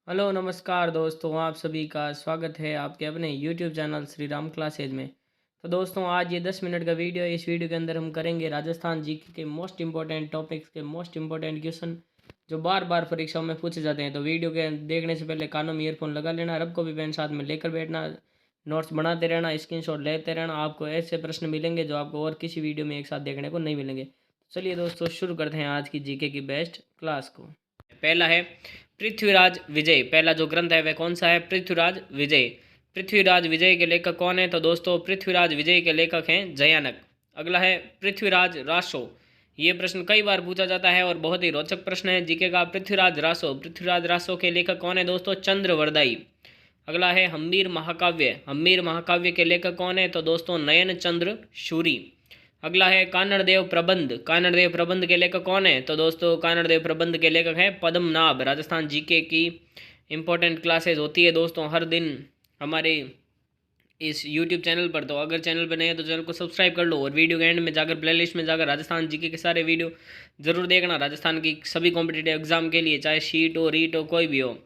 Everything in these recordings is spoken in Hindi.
हेलो नमस्कार दोस्तों, आप सभी का स्वागत है आपके अपने YouTube channel Shri Ram classes में। तो दोस्तों, आज ये 10 मिनट का वीडियो है। इस वीडियो के अंदर हम करेंगे राजस्थान जीके के मोस्ट इंपॉर्टेंट टॉपिक्स के मोस्ट इंपॉर्टेंट क्वेश्चन जो बार बार परीक्षाओं में पूछे जाते हैं। तो वीडियो के देखने से पहले कानों में ईयरफोन लगा लेना, रब को भी पेन साथ में लेकर बैठना, नोट्स बनाते रहना, स्क्रीनशॉट लेते रहना। आपको ऐसे प्रश्न मिलेंगे जो आपको और किसी वीडियो में एक साथ देखने को नहीं मिलेंगे। चलिए दोस्तों, शुरू करते हैं आज की जीके की बेस्ट क्लास को। पहला है पृथ्वीराज विजय। पहला जो ग्रंथ है वह कौन सा है? पृथ्वीराज विजय। पृथ्वीराज विजय के लेखक कौन है? तो दोस्तों पृथ्वीराज विजय के लेखक हैं जयानक। अगला है पृथ्वीराज रासो। ये प्रश्न कई बार पूछा जाता है और बहुत ही रोचक प्रश्न है जीके का। पृथ्वीराज रासो, पृथ्वीराज रासो के लेखक कौन है दोस्तों? चंद्रवरदाई। अगला है हम्मीर महाकाव्य। हम्मीर महाकाव्य के लेखक कौन है? तो दोस्तों नयन चंद्र शूरी। अगला है कानड़देव प्रबंध। कानड़देव प्रबंध के लेखक कौन है? तो दोस्तों कानड़देव प्रबंध के लेखक हैं पद्मनाभ। राजस्थान जीके की इंपॉर्टेंट क्लासेस होती है दोस्तों हर दिन हमारे इस यूट्यूब चैनल पर। तो अगर चैनल पर नहीं है तो चैनल को सब्सक्राइब कर लो और वीडियो के एंड में जाकर प्लेलिस्ट में जाकर राजस्थान जीके के सारे वीडियो जरूर देखना, राजस्थान की सभी कॉम्पिटिटिव एग्जाम के लिए, चाहे शीट हो रीट हो कोई भी हो।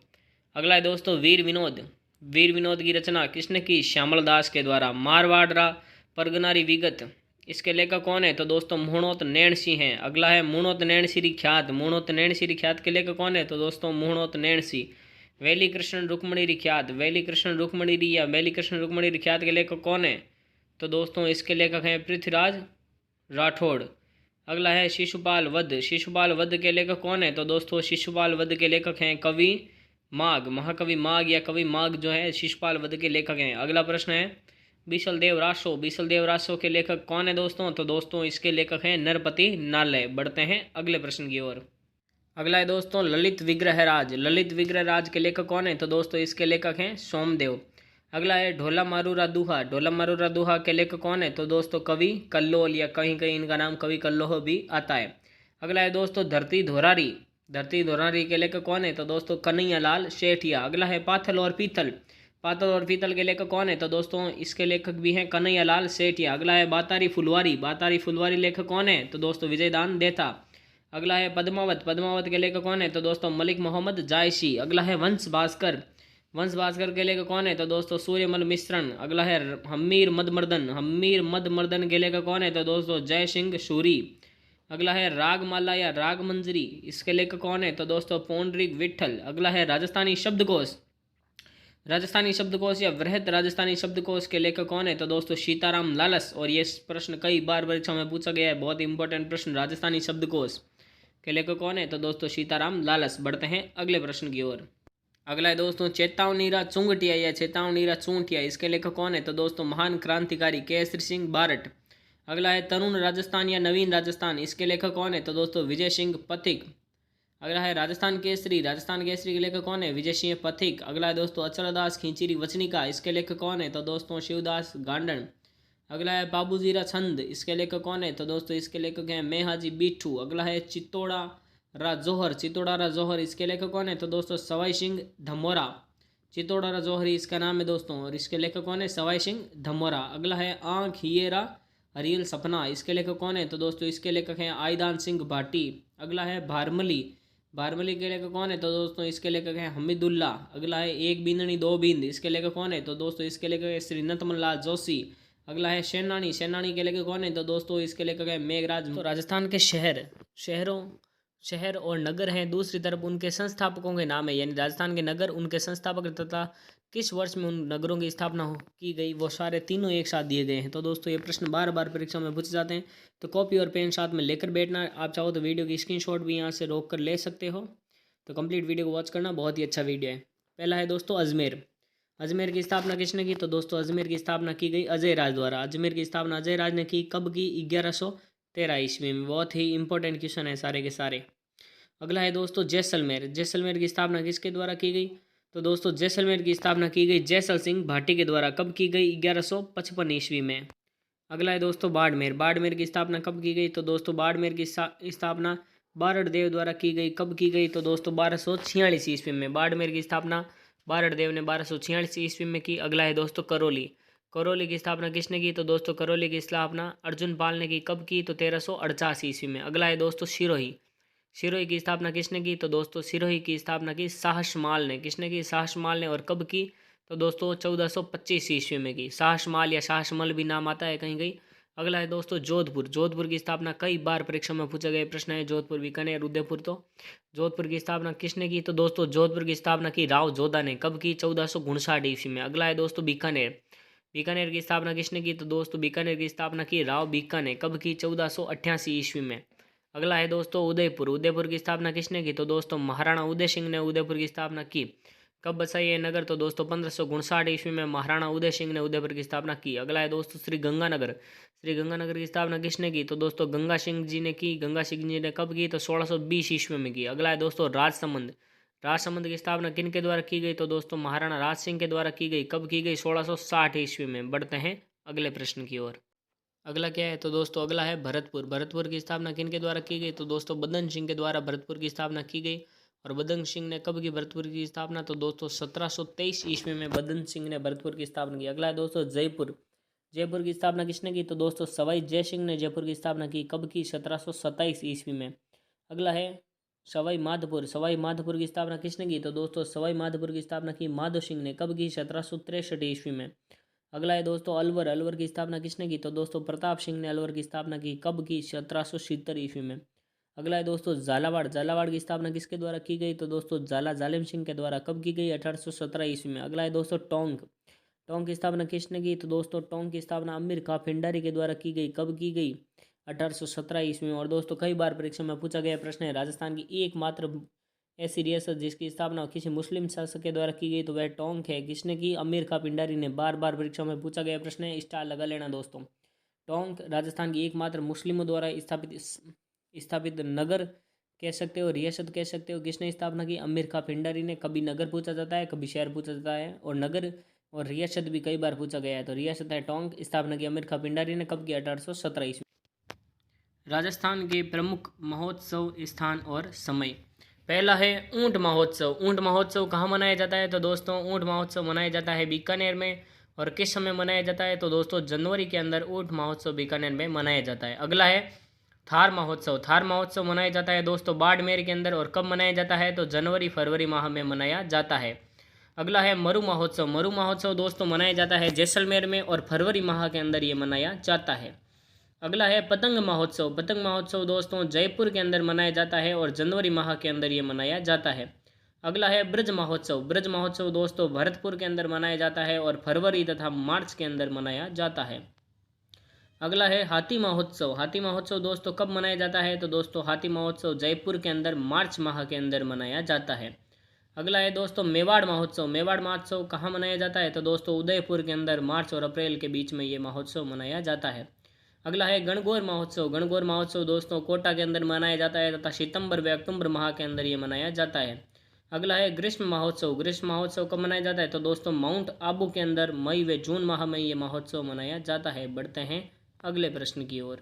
अगला है दोस्तों वीर विनोद। वीर विनोद की रचना किसने की? श्यामल दास के द्वारा। मारवाड़ परगनारी विगत, इसके लेखक कौन है? तो दोस्तों मुहणोत नैण सिंह हैं। अगला है मुहणोत नैण सिरी ख्यात। मुहणोत नैण सिरी ख्यात के लेखक कौन है? तो दोस्तों मुहणोत नैण सिंह। वैली कृष्ण रुक्मणी रिख्यात। वैली कृष्ण रुक्मणी री या वैली कृष्ण रुक्मणी रिख्यात के लेखक कौन है? तो दोस्तों इसके लेखक हैं पृथ्वीराज राठौड़। अगला है शिशुपाल वध। शिशुपाल वध के लेखक कौन है? तो दोस्तों शिशुपाल वध के लेखक हैं कवि माघ। महाकवि माघ या कवि माघ जो है शिशुपाल वध के लेखक हैं। अगला प्रश्न है बीसलदेव रासो। बीसलदेव रासो के लेखक कौन है दोस्तों? तो दोस्तों इसके लेखक हैं नरपति नालय। बढ़ते हैं अगले प्रश्न की ओर। अगला है दोस्तों ललित विग्रह राज। ललित विग्रह राज के लेखक कौन है? तो दोस्तों इसके लेखक हैं सोमदेव। अगला है ढोला मारूरा दूहा। ढोला मारूरा दूहा के लेखक कौन है? तो दोस्तों कवि कल्लोल या कहीं कहीं इनका नाम कवि कल्लोह भी आता है। अगला है दोस्तों धरती धोरारी। धरती धोरारी के लेखक कौन है? तो दोस्तों कन्हैया लाल शेठिया। अगला है पाथल और पीतल। पाथल और पीतल के लेखक कौन है? तो दोस्तों इसके लेखक भी हैं कन्हैया लाल सेठिया। अगला है बातारी फुलवारी। बातारी फुलवारी लेखक कौन है? तो दोस्तों विजयदान देता। अगला है पद्मावत। पद्मावत के लेखक कौन है? तो दोस्तों मलिक मोहम्मद जायसी। अगला है वंश भास्कर। वंश भास्कर के लेखक कौन है? तो दोस्तों सूर्यमल मिश्रण। अगला है हम्मीर मदमर्दन। हम्मीर मदमर्दन के लेखक कौन है? तो दोस्तों जय सिंह सूरी। अगला है रागमाला या राग मंजरी, इसके लेखक कौन है? तो दोस्तों पौंडरिक विठल। अगला है राजस्थानी शब्दकोश। राजस्थानी शब्दकोश या वृहत राजस्थानी शब्दकोश के लेखक कौन है? तो दोस्तों सीताराम लालस। और ये प्रश्न कई बार परीक्षा में पूछा गया है, बहुत इंपॉर्टेंट प्रश्न। राजस्थानी शब्दकोश के लेखक कौन है? तो दोस्तों सीताराम लालस। बढ़ते हैं अगले प्रश्न की ओर। अगला है दोस्तों चेतावनीरा चुंगटिया या चेतावनीरा चूंटिया, इसके लेखक कौन है? तो दोस्तों महान क्रांतिकारी केसरी सिंह बारट। अगला है तरुण राजस्थान या नवीन राजस्थान, इसके लेखक कौन है? तो दोस्तों विजय सिंह पथिक। अगला है राजस्थान केसरी। राजस्थान केसरी के लेखक कौन है? विजय सिंह पथिक। अगला है दोस्तों अचलदास खींचीरी वचनिका, इसके लेखक कौन है? तो दोस्तों शिवदास गांडन। अगला है बाबूजीरा छंद, इसके लेखक कौन है? तो दोस्तों इसके लेखक हैं मेहाजी बीठू। अगला है चित्तौड़ा रा जोहर। चित्तौड़ा रा जोहर, इसके लेखक कौन है? तो दोस्तों सवाई सिंह धमोरा। चित्तौड़ा रा जोहरी इसका नाम है दोस्तों, और इसके लेखक कौन है? सवाई सिंह धमोरा। अगला है आंख हियेरा रियल सपना, इसके लेखक कौन है? तो दोस्तों इसके लेखक हैं आईदान सिंह भाटी। अगला है भारमली। भारमली के लेखक कौन है? तो दोस्तों इसके लेखक हैं हमीदुल्ला। अगला है एक बींदनी दो बींद, इसके लेखक कौन है? तो दोस्तों इसके लेखक है श्री नतमन लाल जोशी। अगला है सेनानी। सेनानी के लेखक कौन है? तो दोस्तों इसके लेखक है मेघराज। तो राजस्थान के शहर और नगर हैं, दूसरी तरफ उनके संस्थापकों के नाम है, यानी राजस्थान के नगर उनके संस्थापक तथा किस वर्ष में उन नगरों की स्थापना की गई, वो सारे तीनों एक साथ दिए गए हैं। तो दोस्तों ये प्रश्न बार बार परीक्षा में पूछे जाते हैं, तो कॉपी और पेन साथ में लेकर बैठना। आप चाहो तो वीडियो की स्क्रीनशॉट भी यहाँ से रोक कर ले सकते हो। तो कंप्लीट वीडियो को वॉच करना, बहुत ही अच्छा वीडियो है। पहला है दोस्तों अजमेर। अजमेर की स्थापना किसने की? तो दोस्तों अजमेर की स्थापना की गई अजय राज द्वारा। अजमेर की स्थापना अजय राज ने की। कब की? 1113 ईस्वी में। बहुत ही इंपॉर्टेंट क्वेश्चन है सारे के सारे। अगला है दोस्तों जैसलमेर। जैसलमेर की स्थापना किसके द्वारा की गई? तो दोस्तों जैसलमेर की स्थापना की गई जैसल सिंह भाटी के द्वारा। कब की गई? 1155 ईस्वी में। अगला है दोस्तों बाड़मेर। बाड़मेर की स्थापना कब की गई? तो दोस्तों बाड़मेर की स्थापना बारड़ देव द्वारा की गई। कब की गई? तो दोस्तों 1246 ईस्वी में। बाड़मेर की स्थापना बारड़ देव ने 1246 ईस्वी में की। अगला है दोस्तों करौली। करौली की स्थापना किसने की? तो दोस्तों करौली की स्थापना अर्जुन पाल ने की। कब की? तो 1348 ईस्वी में। अगला है दोस्तों सिरोही। सिरोही की स्थापना किसने की? तो दोस्तों सिरोही की स्थापना की शाहशमाल ने। किसने की? शाहशमाल ने। और कब की? तो दोस्तों 1425 ईस्वी में की। शाहशमाल या शाहशमल भी नाम आता है कहीं कहीं। अगला है दोस्तों जोधपुर। जोधपुर की स्थापना कई बार परीक्षा में पूछा गया प्रश्न है। जोधपुर, बीकानेर, उदयपुर। तो जोधपुर की स्थापना किसने की? तो दोस्तों जोधपुर की स्थापना की राव जोधा ने। कब की? 1459 ईस्वी में। अगला है दोस्तों बीकानेर। बीकानेर की स्थापना किसने की? तो दोस्तों बीकानेर की स्थापना की राव बीका ने। कब की? 1488 ईस्वी में। अगला है दोस्तों उदयपुर। उदयपुर की स्थापना किसने की? तो दोस्तों महाराणा उदय सिंह ने उदयपुर की स्थापना की। कब बसा ये नगर? तो दोस्तों 1559 ईस्वी में महाराणा उदय सिंह ने उदयपुर की स्थापना की। अगला है दोस्तों श्री गंगानगर। श्री गंगानगर की स्थापना किसने की? तो दोस्तों गंगा सिंह जी ने की। गंगा सिंह जी ने कब की? तो 1620 ईस्वी में की। अगला है दोस्तों राजसमंद। राजसमंद की स्थापना किन के द्वारा की गई? तो दोस्तों महाराणा राज सिंह के द्वारा की गई। कब की गई? 1660 ईस्वी में। बढ़ते हैं अगले प्रश्न की ओर। अगला क्या है? तो दोस्तों अगला है भरतपुर। भरतपुर की स्थापना किन के द्वारा की गई? तो दोस्तों बदन सिंह के द्वारा भरतपुर की स्थापना की गई। और बदन सिंह ने कब की भरतपुर की स्थापना? तो दोस्तों 1723 ईस्वी में बदन सिंह ने भरतपुर की स्थापना की। अगला है दोस्तों जयपुर। जयपुर की स्थापना किसने की? तो दोस्तों सवाई जय सिंह ने जयपुर की स्थापना की। कब की? 1727 ईस्वी में। अगला है सवाई माधोपुर। सवाई माधोपुर की स्थापना किसने की? तो दोस्तों सवाई माधोपुर की स्थापना की माधो सिंह ने। कब की? 1763 ईस्वी में। अगला है दोस्तों अलवर। अलवर की स्थापना किसने की? तो दोस्तों प्रताप सिंह ने अलवर की स्थापना की। कब की? 1770 ईस्वी में। अगला है दोस्तों झालावाड़। झालावाड़ की स्थापना किसके द्वारा की गई? तो दोस्तों झाला जालिम सिंह के द्वारा। कब की गई? 1817 ईस्वी में। अगला है दोस्तों टोंक। टोंक की स्थापना किसने की? तो दोस्तों टोंक की स्थापना अमीर खां पिंडारी के द्वारा की गई। कब की गई? 1817 ईस्वी में। और दोस्तों कई बार परीक्षा में पूछा गया प्रश्न है, राजस्थान की एकमात्र ऐसी रियासत जिसकी स्थापना किसी मुस्लिम शासक के द्वारा की गई तो वह टोंक है। किसने की? अमीर खां पिंडारी ने। बार बार परीक्षा में पूछा गया प्रश्न है, स्टार लगा लेना दोस्तों। टोंक राजस्थान की एकमात्र मुस्लिमों द्वारा स्थापित स्थापित नगर कह सकते हो, रियासत कह सकते हो। किसने स्थापना की? अमीर खां पिंडारी ने। कभी नगर पूछा जाता है, कभी शहर पूछा जाता है, और नगर और रियासत भी कई बार पूछा गया है। तो रियासत है टोंक। स्थापना की अमीर खां पिंडारी ने। कब की? 1817 ईस्वी। राजस्थान के प्रमुख महोत्सव स्थान और समय। पहला है ऊंट महोत्सव। ऊंट महोत्सव कहाँ मनाया जाता है? तो दोस्तों ऊंट महोत्सव मनाया जाता है बीकानेर में। और किस समय मनाया जाता है? तो दोस्तों जनवरी के अंदर ऊंट महोत्सव बीकानेर में मनाया जाता है। अगला है थार महोत्सव। थार महोत्सव मनाया जाता है दोस्तों बाड़मेर के अंदर। और कब मनाया जाता है? तो जनवरी फरवरी माह में मनाया जाता है। अगला है मरु महोत्सव। मरु महोत्सव दोस्तों मनाया जाता है जैसलमेर में, और फरवरी माह के अंदर ये मनाया जाता है। अगला है पतंग महोत्सव। पतंग महोत्सव दोस्तों जयपुर के अंदर मनाया जाता है, और जनवरी माह के अंदर ये मनाया जाता है। अगला है ब्रज महोत्सव। ब्रज महोत्सव दोस्तों भरतपुर के अंदर मनाया जाता है, और फरवरी तथा मार्च के अंदर मनाया जाता है। अगला है हाथी महोत्सव। हाथी महोत्सव दोस्तों कब मनाया जाता है? तो दोस्तों हाथी महोत्सव जयपुर के अंदर मार्च माह के अंदर मनाया जाता है। अगला है दोस्तों मेवाड़ महोत्सव। मेवाड़ महोत्सव कहाँ मनाया जाता है? तो दोस्तों उदयपुर के अंदर मार्च और अप्रैल के बीच में ये महोत्सव मनाया जाता है। अगला है गणगौर महोत्सव। गणगौर महोत्सव दोस्तों कोटा के अंदर मनाया जाता है, तथा सितंबर व अक्टूबर माह के अंदर ये मनाया जाता है। अगला है ग्रीष्म महोत्सव। ग्रीष्म महोत्सव कब मनाया जाता है? तो दोस्तों माउंट आबू के अंदर मई व जून माह में ये महोत्सव मनाया जाता है। बढ़ते हैं अगले प्रश्न की ओर।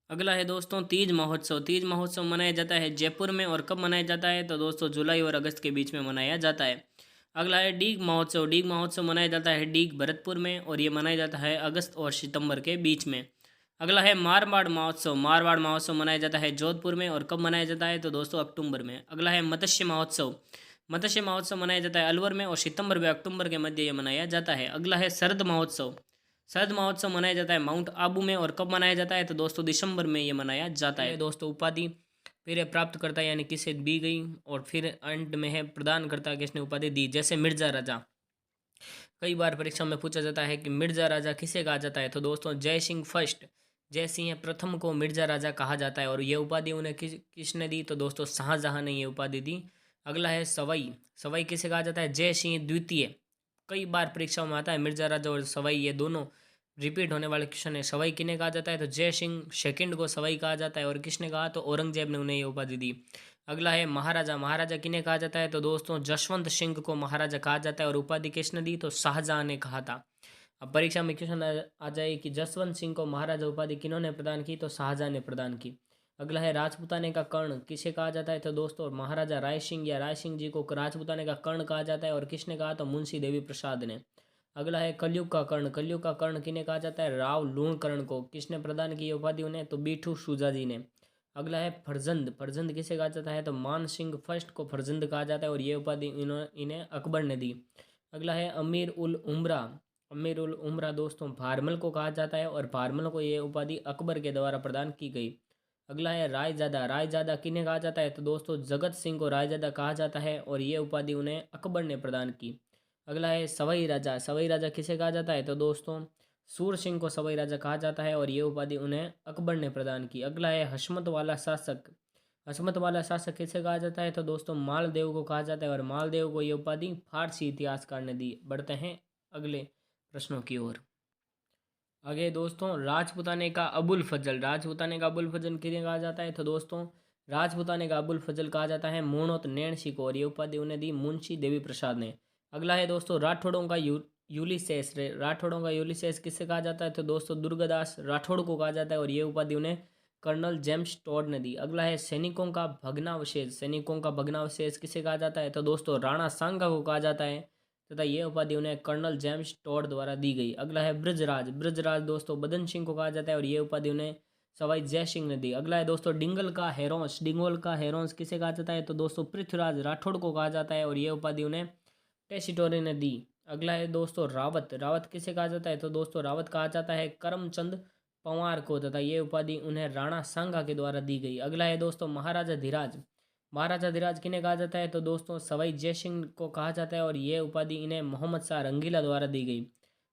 अगला है दोस्तों तीज महोत्सव। तीज महोत्सव मनाया जाता है जयपुर में। और कब मनाया जाता है? तो दोस्तों जुलाई और अगस्त के बीच में मनाया जाता है। अगला है डीग महोत्सव। डीग महोत्सव मनाया जाता है डीग भरतपुर में, और ये मनाया जाता है अगस्त और सितंबर के बीच में। अगला है मारवाड़ महोत्सव। मारवाड़ महोत्सव मनाया जाता है जोधपुर में, और कब मनाया जाता है? तो दोस्तों अक्टूबर में। अगला है मत्स्य महोत्सव। मत्स्य महोत्सव मनाया जाता है अलवर में, और सितंबर व अक्टूबर के मध्य ये मनाया जाता है। अगला है शरद महोत्सव। शरद महोत्सव मनाया जाता है माउंट आबू में, और कब मनाया जाता है? तो दोस्तों दिसंबर में ये मनाया जाता है। दोस्तों उपाधि फिर प्राप्त करता है, यानी किसे दी गई, और फिर अंत में है प्रदान करता किसने उपाधि दी। जैसे मिर्जा राजा, कई बार परीक्षा में पूछा जाता है कि मिर्जा राजा किसे कहा जाता है? तो दोस्तों जय सिंह फर्स्ट, जय सिंह प्रथम को मिर्जा राजा कहा जाता है। और ये उपाधि उन्हें किसने दी? तो दोस्तों शाहजहां ने ये उपाधि दी। अगला है सवाई। सवाई किसे कहा जाता है? जय सिंह द्वितीय। कई बार परीक्षाओं में आता है मिर्जा राजा और सवाई, ये दोनों रिपीट होने वाले क्वेश्चन है। सवाई किन्हें कहा जाता है? तो जय सिंह सेकंड को सवाई कहा जाता है। और किसने कहा? तो औरंगजेब ने उन्हें ये उपाधि दी। अगला है महाराजा। महाराजा किन्हें कहा जाता है? तो दोस्तों जसवंत सिंह को महाराजा कहा जाता है। और उपाधि किसने दी? तो शाहजहां ने कहा था। अब परीक्षा में क्वेश्चन आ जाए कि जसवंत सिंह को महाराजा उपाधि किन्होंने प्रदान की? तो शाहजहां ने प्रदान की। अगला है राजपूताने का कर्ण किसे कहा जाता है? तो दोस्तों महाराजा राय सिंह या राय सिंह जी को राजपूताने का कर्ण कहा जाता है। और किसने कहा? तो मुंशी देवी प्रसाद ने। अगला है कलयुग का कर्ण। कलयुग का कर्ण किन्हें कहा जाता है? राव लूणकर्ण को। किसने प्रदान की उपाधि उन्हें? तो बीठू सूजा जी ने। अगला है फरजंद, फरजंद किसे कहा जाता है तो मान सिंह फर्स्ट को फरजंद कहा जाता है और ये उपाधि इन्हें अकबर ने दी। अगला है अमीर उल उमरा, अमीर उल उमरा दोस्तों भारमल को कहा जाता है और भारमल को ये उपाधि अकबर के द्वारा प्रदान की गई। अगला है रायजादा, रायजादा किन्हें कहा जाता है तो दोस्तों जगत सिंह को रायजादा कहा जाता है और ये उपाधि उन्हें अकबर ने प्रदान की। अगला है सवाई राजा, सवाई राजा किसे कहा जाता है तो दोस्तों सूर सिंह को सवाई राजा कहा जाता है और ये उपाधि उन्हें अकबर ने प्रदान की। अगला है हशमत वाला शासक, हशमत वाला शासक किसे कहा जाता है तो दोस्तों मालदेव को कहा जाता है और मालदेव को ये उपाधि फारसी इतिहासकार ने दी। बढ़ते हैं अगले प्रश्नों की ओर। आगे दोस्तों राजपूताने का अबुल फजल, राजपूताने का अबुल फजल किन्हें कहा जाता है तो दोस्तों राजपूताने का अबुल फजल कहा जाता है मोहनोत नैणसी को और ये उपाधि उन्हें दी मुंशी देवी प्रसाद ने। अगला है दोस्तों राठौड़ों का यूलिसेस, राठौड़ों का यूलिसेस किससे कहा जाता है तो दोस्तों दुर्गादास राठौड़ को कहा जाता है और ये उपाधि उन्हें कर्नल जेम्स टॉड ने दी। अगला है सैनिकों का भग्नावशेष, सैनिकों का भग्नावशेष किसे कहा जाता है तो दोस्तों राणा सांगा को कहा जाता है तथा ये उपाधि उन्हें कर्नल जेम्स टॉड द्वारा दी गई। अगला है ब्रजराज, ब्रजराज दोस्तों बदन सिंह को कहा जाता है और ये उपाधि उन्हें सवाई जय सिंह ने दी। अगला है दोस्तों डिंगल का हेरोंस, डिंगोल का हेरोंस किसे कहा जाता है तो दोस्तों पृथ्वीराज राठौड़ को कहा जाता है और ये उपाधि उन्हें टेसिटोरी ने दी। अगला है दोस्तों रावत, रावत किसे कहा जाता है तो दोस्तों रावत कहा जाता है करमचंद पंवार को तथा ये उपाधि उन्हें राणा सांगा के द्वारा दी गई। अगला है दोस्तों महाराजा धीराज, महाराजा धीराज किन्हें कहा जाता है तो दोस्तों सवाई जयसिंह को कहा जाता है और ये उपाधि इन्हें मोहम्मद शाह रंगीला द्वारा दी गई।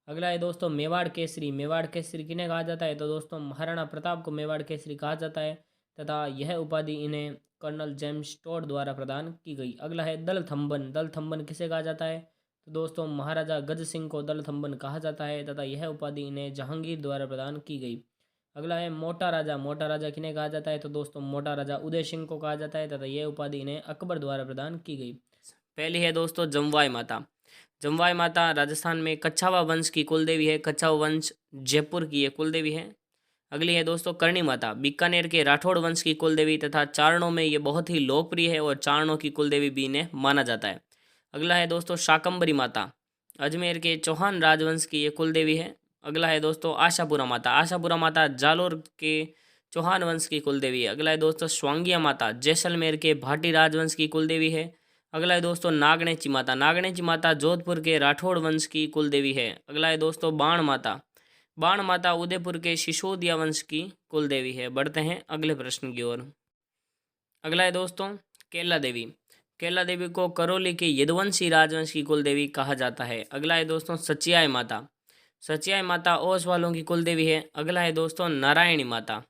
अगला है दोस्तों मेवाड़ केसरी, मेवाड़ केसरी किन्हें कहा जाता है तो दोस्तों महाराणा प्रताप को मेवाड़ केसरी कहा जाता है तथा यह उपाधि इन्हें कर्नल जेम्स टॉड द्वारा प्रदान की गई। अगला है दल थम्बन, दल थम्बन किसे कहा जाता है तो दोस्तों महाराजा गज सिंह को दल थम्बन कहा जाता है तथा यह उपाधि इन्हें जहांगीर द्वारा प्रदान की गई। अगला है मोटा राजा, मोटा राजा किन्हें कहा जाता है तो दोस्तों मोटा राजा उदय सिंह को कहा जाता है तथा यह उपाधि इन्हें अकबर द्वारा प्रदान की गई। पहली है दोस्तों जमवाई माता, जमवाई माता राजस्थान में कच्छावा वंश की कुलदेवी है, कच्छावा वंश जयपुर की ये कुलदेवी है। अगली है दोस्तों करणी माता, बीकानेर के राठौड़ वंश की कुलदेवी तथा चारणों में ये बहुत ही लोकप्रिय है और चारणों की कुलदेवी भी इन्हें माना जाता है। अगला है दोस्तों शाकंबरी माता, अजमेर के चौहान राजवंश की ये कुलदेवी है। अगला है दोस्तों आशापुरा माता, आशापुरा माता जालोर के चौहान वंश की कुलदेवी है। अगला है दोस्तों स्वांगिया माता, जैसलमेर के भाटी राजवंश की कुलदेवी है। अगला है दोस्तों नागणेची माता, नागणेची माता जोधपुर के राठौड़ वंश की कुलदेवी है। अगला है दोस्तों बाण माता, बाण माता उदयपुर के सिसोदिया वंश की कुलदेवी है। बढ़ते हैं अगले प्रश्न की ओर। अगला है दोस्तों केला देवी, केला देवी को करौली के यदुवंशी राजवंश की कुलदेवी कहा जाता है। अगला है दोस्तों सचियाई माता, सचियाई माता ओस वालों की कुलदेवी है। अगला है दोस्तों नारायणी माता,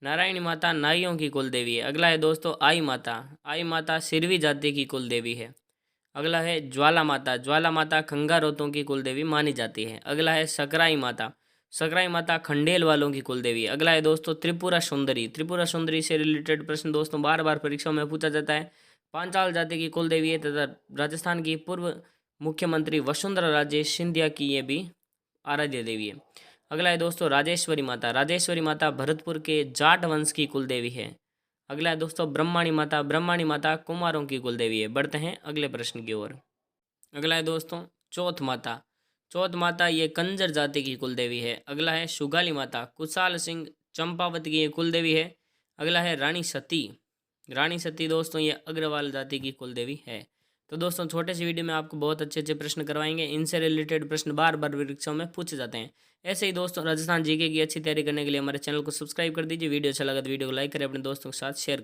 नारायणी माता नाइयों की कुलदेवी है। अगला है दोस्तों आई माता, आई माता सिरवी जाति की कुलदेवी है। अगला है ज्वाला माता, ज्वाला माता खंगारोतों की कुलदेवी मानी जाती है। अगला है सकराई माता, सकराई माता खंडेल वालों की कुलदेवी है। अगला है दोस्तों त्रिपुरा सुंदरी, त्रिपुरा सुंदरी से रिलेटेड प्रश्न दोस्तों बार बार परीक्षाओं में पूछा जाता है। पांचाल जाति की कुलदेवी है तथा राजस्थान की पूर्व मुख्यमंत्री वसुंधरा राजे सिंधिया की ये भी आराध्य देवी है। अगला है दोस्तों राजेश्वरी माता, राजेश्वरी माता भरतपुर के जाट वंश की कुलदेवी है। अगला है दोस्तों ब्रह्माणी माता, ब्रह्माणी माता कुमारों की कुलदेवी है। बढ़ते हैं अगले प्रश्न की ओर। अगला है दोस्तों चौथ माता, चौथ माता ये कंजर जाति की कुलदेवी है। अगला है सुगाली माता, कुशाल सिंह चंपावत की ये कुलदेवी है। अगला है रानी सती, रानी सती दोस्तों ये अग्रवाल जाति की कुलदेवी है। तो दोस्तों छोटे से वीडियो में आपको बहुत अच्छे अच्छे प्रश्न करवाएंगे, इनसे रिलेटेड प्रश्न बार बार परीक्षाओं में पूछे जाते हैं। ऐसे ही दोस्तों राजस्थान जीके की अच्छी तैयारी करने के लिए हमारे चैनल को सब्सक्राइब कर दीजिए। वीडियो अच्छा लगा तो वीडियो को लाइक करें, अपने दोस्तों के साथ शेयर